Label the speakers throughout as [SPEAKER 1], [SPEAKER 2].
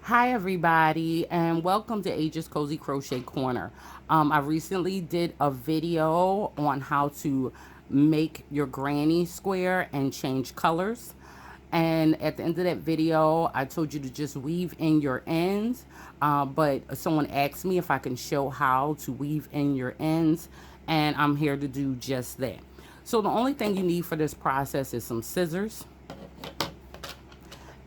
[SPEAKER 1] Hi everybody, and welcome to Age's Cozy Crochet Corner. I recently did a video on how to make your granny square and change colors. And at the end of that video, I told you to just weave in your ends. But someone asked me if I can show how to weave in your ends, and I'm here to do just that. So the only thing you need for this process is some scissors,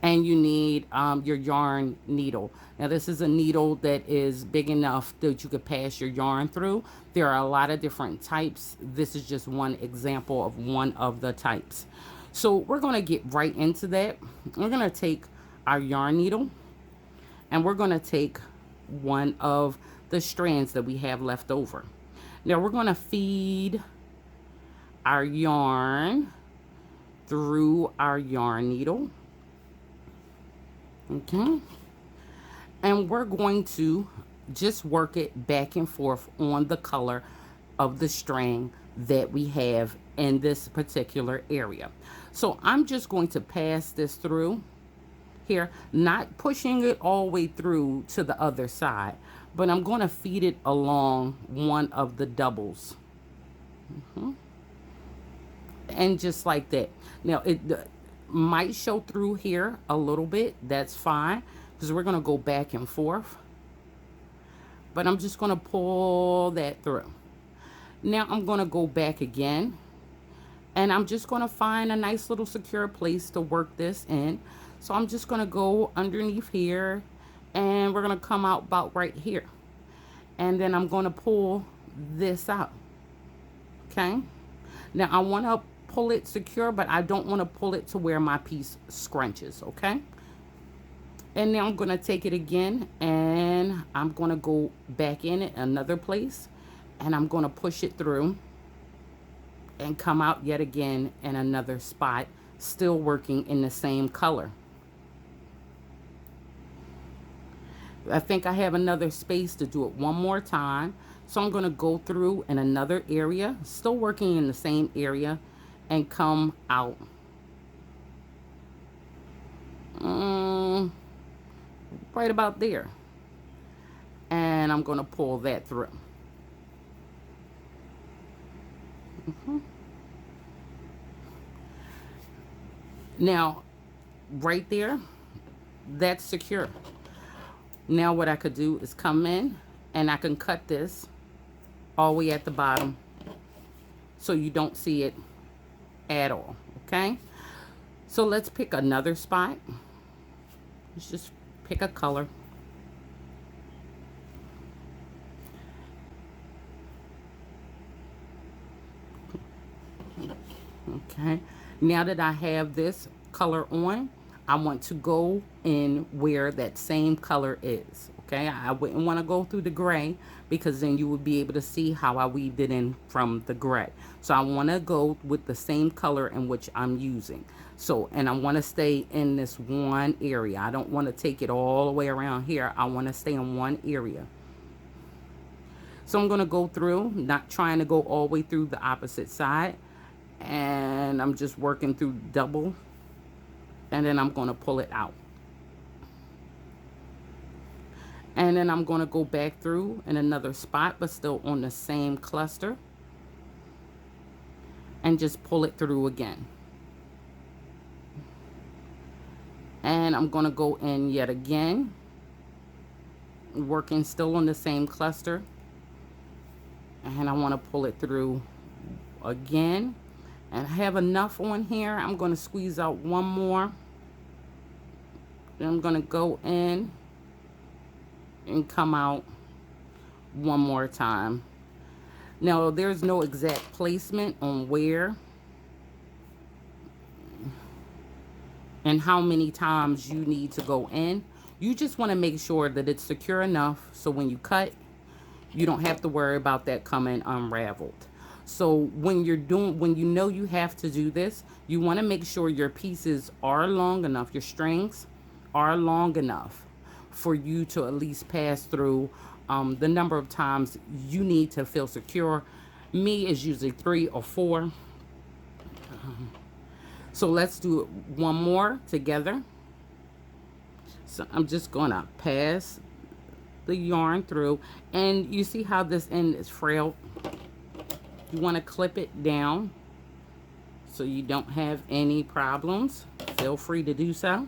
[SPEAKER 1] and you need your yarn needle. Now this is a needle that is big enough that you could pass your yarn through. There are a lot of different types. This is just one example of one of the types. So we're going to get right into that. We're going to take our yarn needle and we're going to take one of the strands that we have left over. Now we're going to feed our yarn through our yarn needle. Okay, and we're going to just work it back and forth on the color of the string that we have in this particular area. So I'm just going to pass this through here, not pushing it all the way through to the other side, but I'm going to feed it along one of the doubles. And just like that. Now it might show through here a little bit. That's fine, because we're going to go back and forth, but I'm just going to pull that through. Now I'm going to go back again, and I'm just going to find a nice little secure place to work this in. So I'm just going to go underneath here, and we're going to come out about right here, and then I'm going to pull this out. Okay, now I want to pull it secure, but I don't want to pull it to where my piece scrunches. Okay, and now I'm going to take it again, and I'm going to go back in it another place, and I'm going to push it through and come out yet again in another spot, still working in the same color. I think I have another space to do it one more time, so I'm going to go through in another area, still working in the same area, and come out right about there, and I'm going to pull that through. Now right there, that's secure. Now what I could do is come in and I can cut this all the way at the bottom so you don't see it at all. Okay, so let's pick another spot. Let's just pick a color. Okay, now that I have this color on, I want to go in where that same color is. Okay, I wouldn't want to go through the gray, because then you would be able to see how I weaved it in from the gray. So I want to go with the same color in which I'm using. So, and I want to stay in this one area. I don't want to take it all the way around here. I want to stay in one area. So I'm going to go through, not trying to go all the way through the opposite side. And I'm just working through double, and then I'm going to pull it out. And then I'm going to go back through in another spot, but still on the same cluster, and just pull it through again. And I'm going to go in yet again, working still on the same cluster, and I want to pull it through again. And I have enough on here. I'm going to squeeze out one more. Then I'm going to go in and come out one more time. Now there's no exact placement on where and how many times you need to go in. You just want to make sure that it's secure enough so when you cut, you don't have to worry about that coming unraveled. So when you're doing, when you know you have to do this, you want to make sure your pieces are long enough, your strings are long enough for you to at least pass through the number of times you need to feel secure. Me is usually 3 or 4. So let's do it one more together. So I'm just gonna pass the yarn through, and you see how this end is frail. You want to clip it down so you don't have any problems. Feel free to do so.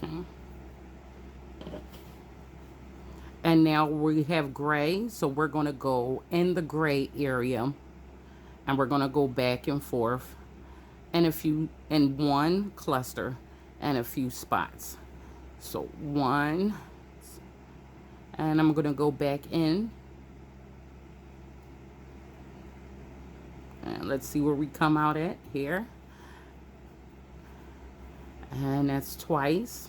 [SPEAKER 1] Okay. And now we have gray, so we're going to go in the gray area, and we're going to go back and forth and a few in one cluster and a few spots. So one, and I'm going to go back in, and let's see where we come out at here. And that's twice.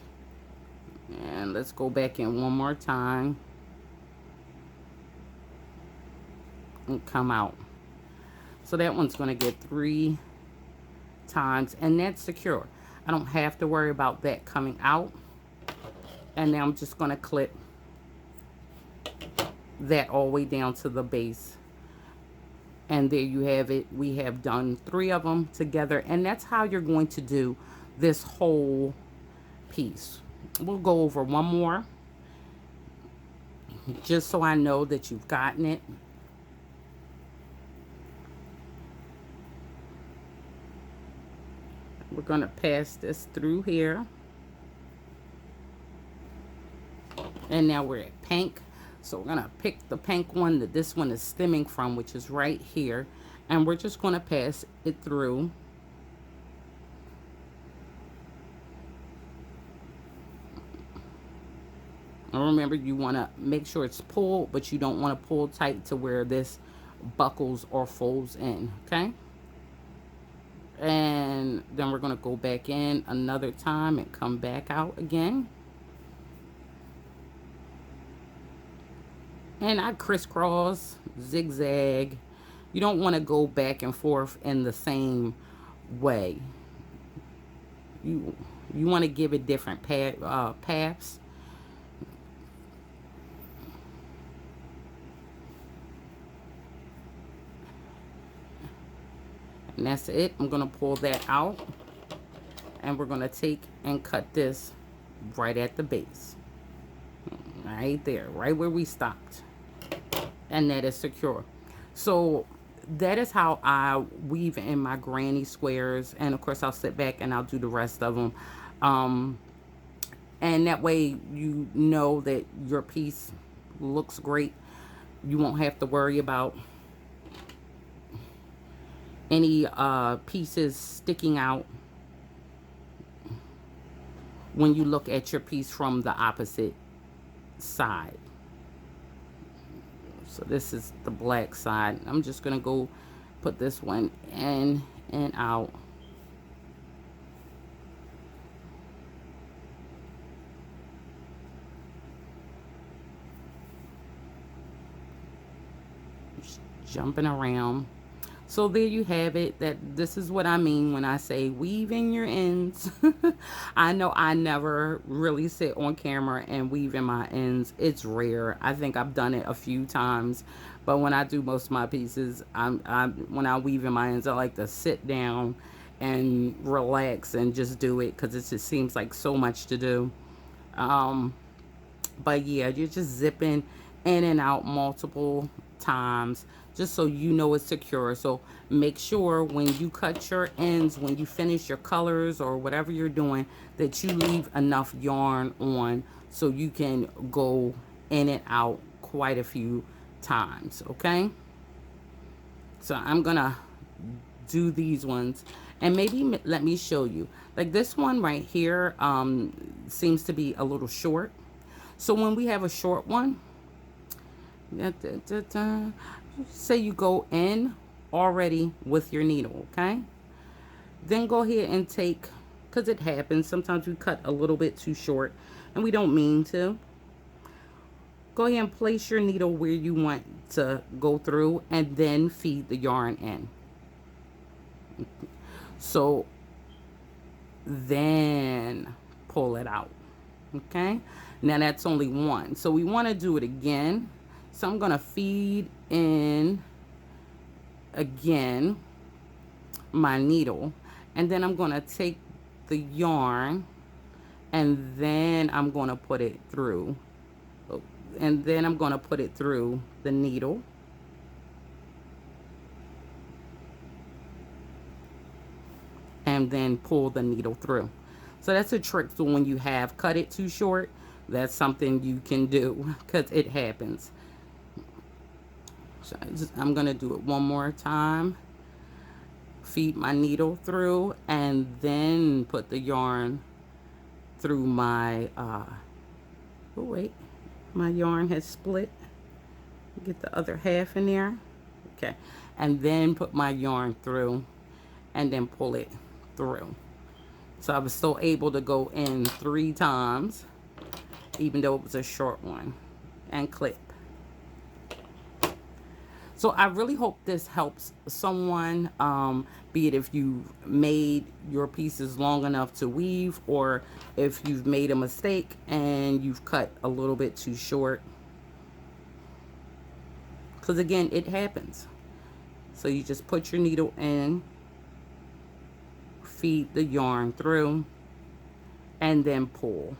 [SPEAKER 1] And let's go back in one more time and come out. So that one's going to get 3 times, and that's secure. I don't have to worry about that coming out. And now I'm just going to clip that all the way down to the base. And there you have it. We have done 3 of them together, and that's how you're going to do this whole piece. We'll go over one more just so I know that you've gotten it. We're going to pass this through here. And now we're at pink. So we're going to pick the pink one that this one is stemming from, which is right here. And we're just going to pass it through. And remember, you want to make sure it's pulled, but you don't want to pull tight to where this buckles or folds in, okay? And then we're going to go back in another time and come back out again. And I crisscross, zigzag. You don't want to go back and forth in the same way. You want to give it different paths. And that's it. I'm going to pull that out. And we're going to take and cut this right at the base. Right there. Right where we stopped. And that is secure. So that is how I weave in my granny squares. And of course I'll sit back and I'll do the rest of them. And that way you know that your piece looks great. You won't have to worry about any pieces sticking out when you look at your piece from the opposite side. So this is the black side. I'm just gonna go put this one in and out. Just jumping around. So there you have it. This is what I mean when I say weave in your ends. I know I never really sit on camera and weave in my ends. It's rare. I think I've done it a few times, but when I do most of my pieces, when I weave in my ends, I like to sit down and relax and just do it because it just seems like so much to do. But yeah, you're just zipping in and out multiple times just so you know it's secure. So make sure when you cut your ends, when you finish your colors or whatever you're doing, that you leave enough yarn on so you can go in and out quite a few times, okay? So I'm gonna do these ones, and maybe let me show you. Like this one right here seems to be a little short. So when we have a short one, say you go in already with your needle, okay? Then go ahead and take, because it happens, sometimes we cut a little bit too short and we don't mean to. Go ahead and place your needle where you want to go through and then feed the yarn in. So then pull it out, okay? Now that's only one. So we want to do it again. So I'm gonna feed in again my needle, and then I'm gonna take the yarn, and then I'm gonna put it through, and then I'm gonna put it through the needle, and then pull the needle through. So that's a trick. So when you have cut it too short, that's something you can do because it happens. So I'm gonna do it one more time. Feed my needle through, and then put the yarn through my oh wait, my yarn has split. Get the other half in there. Okay, and then put my yarn through, and then pull it through. So I was still able to go in 3 times, even though it was a short one, and clip. So I really hope this helps someone, be it if you made your pieces long enough to weave, or if you've made a mistake and you've cut a little bit too short. Because again, it happens. So you just put your needle in, feed the yarn through, and then pull.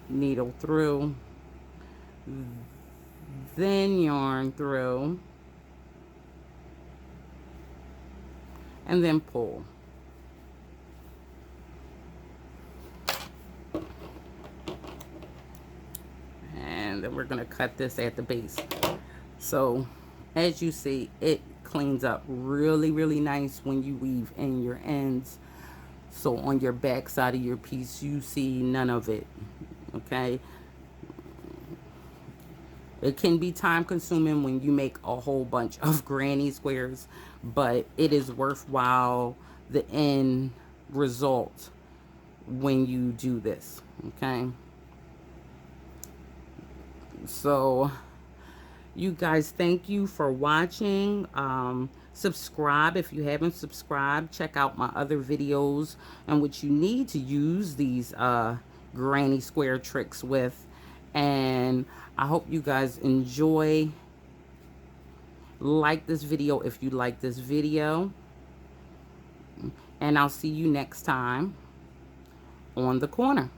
[SPEAKER 1] Needle through, then yarn through, and then pull. And then we're going to cut this at the base. So as you see, it cleans up really, really nice when you weave in your ends. So on your back side of your piece, you see none of it. Okay, it can be time consuming when you make a whole bunch of granny squares, but it is worthwhile the end result when you do this. Okay, so you guys, thank you for watching. Subscribe if you haven't subscribed. Check out my other videos and what you need to use these granny square tricks with. And I hope you guys enjoy. Like this video if you like this video. And I'll see you next time on the corner.